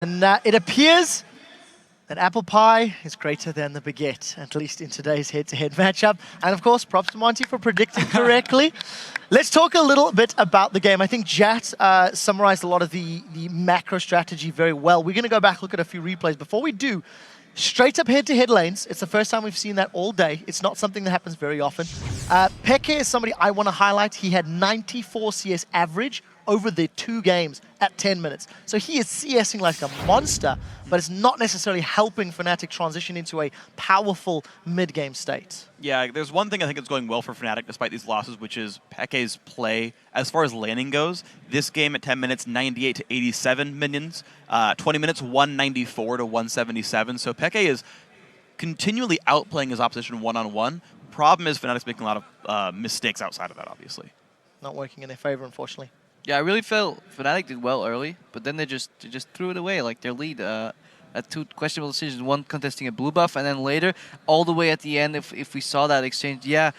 And it appears that apple pie is greater than the baguette, at least in today's head-to-head matchup. And of course, props to Monte for predicting correctly. Let's talk a little bit about the game. I think Jat summarized a lot of the macro strategy very well. We're going to go back, look at a few replays. Before we do, straight up head-to-head lanes. It's the first time we've seen that all day. It's not something that happens very often. Peke is somebody I want to highlight. He had 94 CS average over the 2 games at 10 minutes. So he is CSing like a monster, but it's not necessarily helping Fnatic transition into a powerful mid-game state. Yeah, there's one thing I think that's going well for Fnatic despite these losses, which is Peke's play as far as laning goes. This game at 10 minutes, 98 to 87 minions. 20 minutes, 194 to 177. So Peke is continually outplaying his opposition one-on-one. Problem is Fnatic's making a lot of mistakes outside of that, obviously. Not working in their favor, unfortunately. Yeah, I really felt Fnatic did well early, but then they just threw it away, like their lead at 2 questionable decisions, one contesting a blue buff, and then later, all the way at the end, if we saw that exchange, yeah,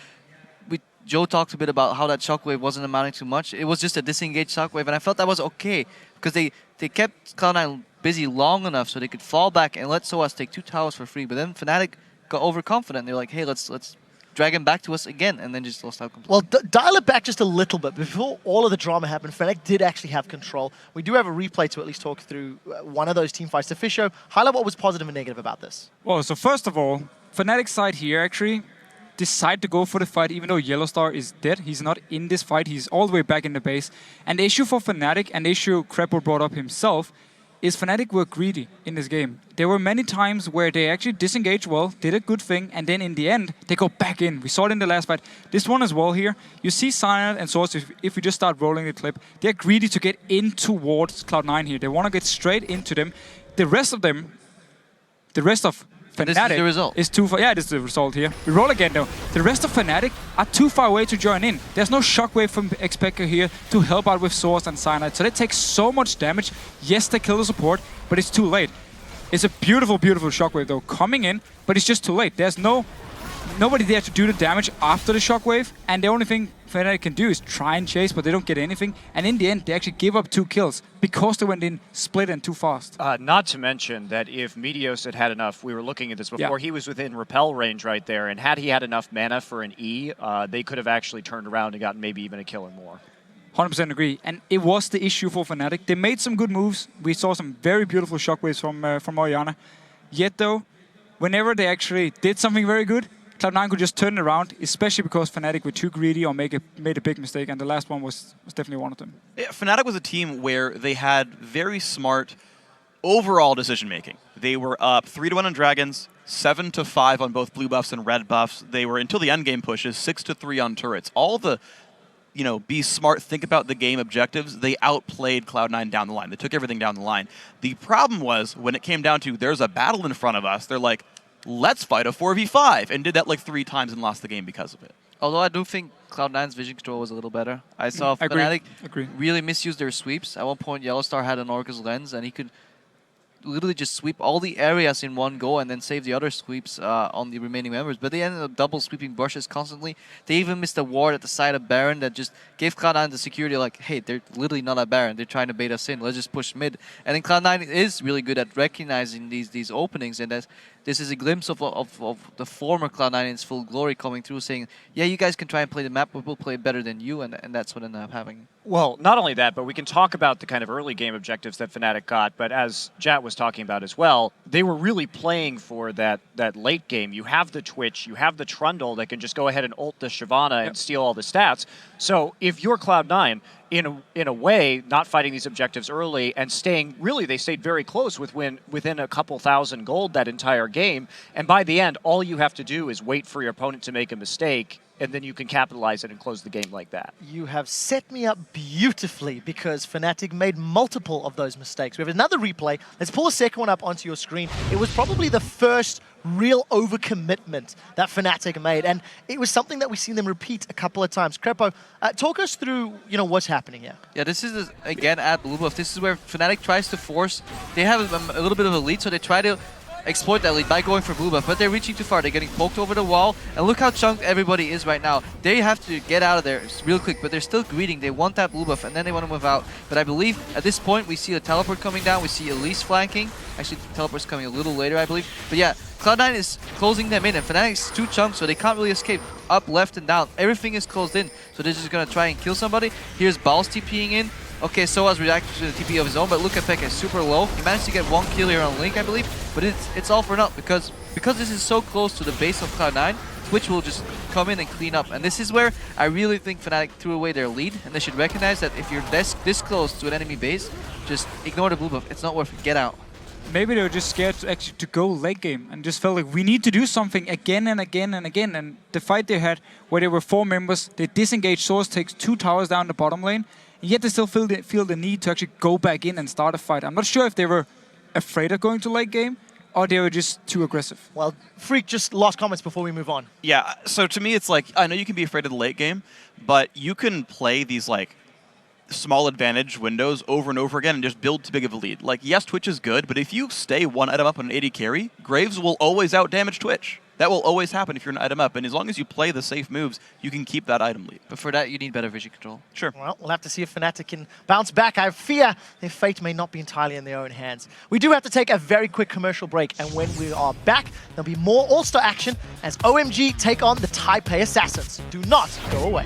Joe talked a bit about how that shockwave wasn't amounting to much. It was just a disengaged shockwave, and I felt that was okay, because they kept Cloud9 busy long enough so they could fall back and let SOAS take 2 towers for free, but then Fnatic got overconfident. They're like, hey, let's drag him back to us again, and then just lost out completely. Well, dial it back just a little bit. Before all of the drama happened, Fnatic did actually have control. We do have a replay to at least talk through one of those team fights. So Fisho, highlight what was positive and negative about this. Well, so first of all, Fnatic's side here actually decide to go for the fight even though Yellowstar is dead. He's not in this fight. He's all the way back in the base. And the issue for Fnatic, and the issue Krepo brought up himself, is Fnatic were greedy in this game. There were many times where they actually disengaged well, did a good thing, and then in the end, they go back in. We saw it in the last fight. This one as well here. You see Cyanide and Source, if we just start rolling the clip, they're greedy to get in towards Cloud9 here. They want to get straight into them. The rest of them, the rest of Fnatic this is the result. Is too far. Yeah, this is the result here. We roll again though. The rest of Fnatic are too far away to join in. There's no shockwave from Xpeke here to help out with Source and Cyanide. So they take so much damage. Yes, they kill the support, but it's too late. It's a beautiful, beautiful shockwave though coming in, but it's just too late. There's nobody there to do the damage after the shockwave, and the only thing Fnatic can do is try and chase, but they don't get anything. And in the end, they actually give up 2 kills because they went in split and too fast. Not to mention that if Meteos had enough, we were looking at this before, he was within repel range right there, and had he had enough mana for an E, they could have actually turned around and gotten maybe even a kill or more. 100% agree, and it was the issue for Fnatic. They made some good moves. We saw some very beautiful shockwaves from Orianna. Yet though, whenever they actually did something very good, Cloud9 could just turn it around, especially because Fnatic were too greedy or made a big mistake, and the last one was definitely one of them. Yeah, Fnatic was a team where they had very smart overall decision-making. They were up 3-1 on Dragons, 7-5 on both blue buffs and red buffs. They were, until the endgame pushes, 6-3 on turrets. All the, be smart, think about the game objectives, they outplayed Cloud9 down the line. They took everything down the line. The problem was, when it came down to, there's a battle in front of us, they're like, let's fight a 4v5, and did that like 3 times and lost the game because of it. Although I do think Cloud9's vision control was a little better. I saw Fnatic really misuse their sweeps. At one point, Yellowstar had an Orcus lens, and he could literally just sweep all the areas in one go and then save the other sweeps on the remaining members. But they ended up double sweeping brushes constantly. They even missed a ward at the side of Baron that just gave Cloud9 the security like, hey, they're literally not at Baron. They're trying to bait us in. Let's just push mid. And then Cloud9 is really good at recognizing these openings, and this is a glimpse of the former Cloud9 in its full glory coming through, saying, yeah, you guys can try and play the map, but we'll play better than you, and that's what ended up happening. Well, not only that, but we can talk about the kind of early game objectives that Fnatic got, but as Jat was talking about as well, they were really playing for that late game. You have the Twitch, you have the Trundle that can just go ahead and ult the Shyvana and steal all the stats. So if you're Cloud9, in a way, not fighting these objectives early and staying, really, they stayed very close within a couple thousand gold that entire game. And by the end, all you have to do is wait for your opponent to make a mistake, and then you can capitalize it and close the game like that. You have set me up beautifully because Fnatic made multiple of those mistakes. We have another replay. Let's pull a second one up onto your screen. It was probably the first real overcommitment that Fnatic made, and it was something that we've seen them repeat a couple of times. Krepo, talk us through, what's happening here. Yeah, this is, again, at blue buff. This is where Fnatic tries to force. They have a little bit of a lead, so they try to exploit that lead by going for blue buff, but they're reaching too far. They're getting poked over the wall, and look how chunked everybody is right now. They have to get out of there real quick, but they're still greeting. They want that blue buff, and then they want to move out. But I believe at this point, we see a teleport coming down. We see Elise flanking. Actually, the teleport's coming a little later, I believe. But yeah, Cloud9 is closing them in, and Fnatic's too chunked, so they can't really escape up, left, and down. Everything is closed in, so they're just going to try and kill somebody. Here's Balls TPing in. Okay, Soa's reacting to the TP of his own, but look at Pekka is super low. He managed to get 1 kill here on Link, I believe, but it's all for naught because this is so close to the base of Cloud9, Twitch will just come in and clean up. And this is where I really think Fnatic threw away their lead, and they should recognize that if you're this close to an enemy base, just ignore the blue buff. It's not worth it. Get out. Maybe they were just scared to go late game and just felt like we need to do something again and again and again. And the fight they had, where there were 4 members, they disengaged Source, takes 2 towers down the bottom lane, and yet they still feel the need to actually go back in and start a fight. I'm not sure if they were afraid of going to late game or they were just too aggressive. Well, Freak, just last comments before we move on. Yeah, so to me, it's like, I know you can be afraid of the late game, but you can play these, like, small advantage windows over and over again and just build too big of a lead. Like, yes, Twitch is good, but if you stay 1 item up on an 80 carry, Graves will always out-damage Twitch. That will always happen if you're an item up, and as long as you play the safe moves, you can keep that item lead. But for that, you need better vision control. Sure. Well, we'll have to see if Fnatic can bounce back. I fear their fate may not be entirely in their own hands. We do have to take a very quick commercial break, and when we are back, there'll be more All-Star action as OMG take on the Taipei Assassins. Do not go away.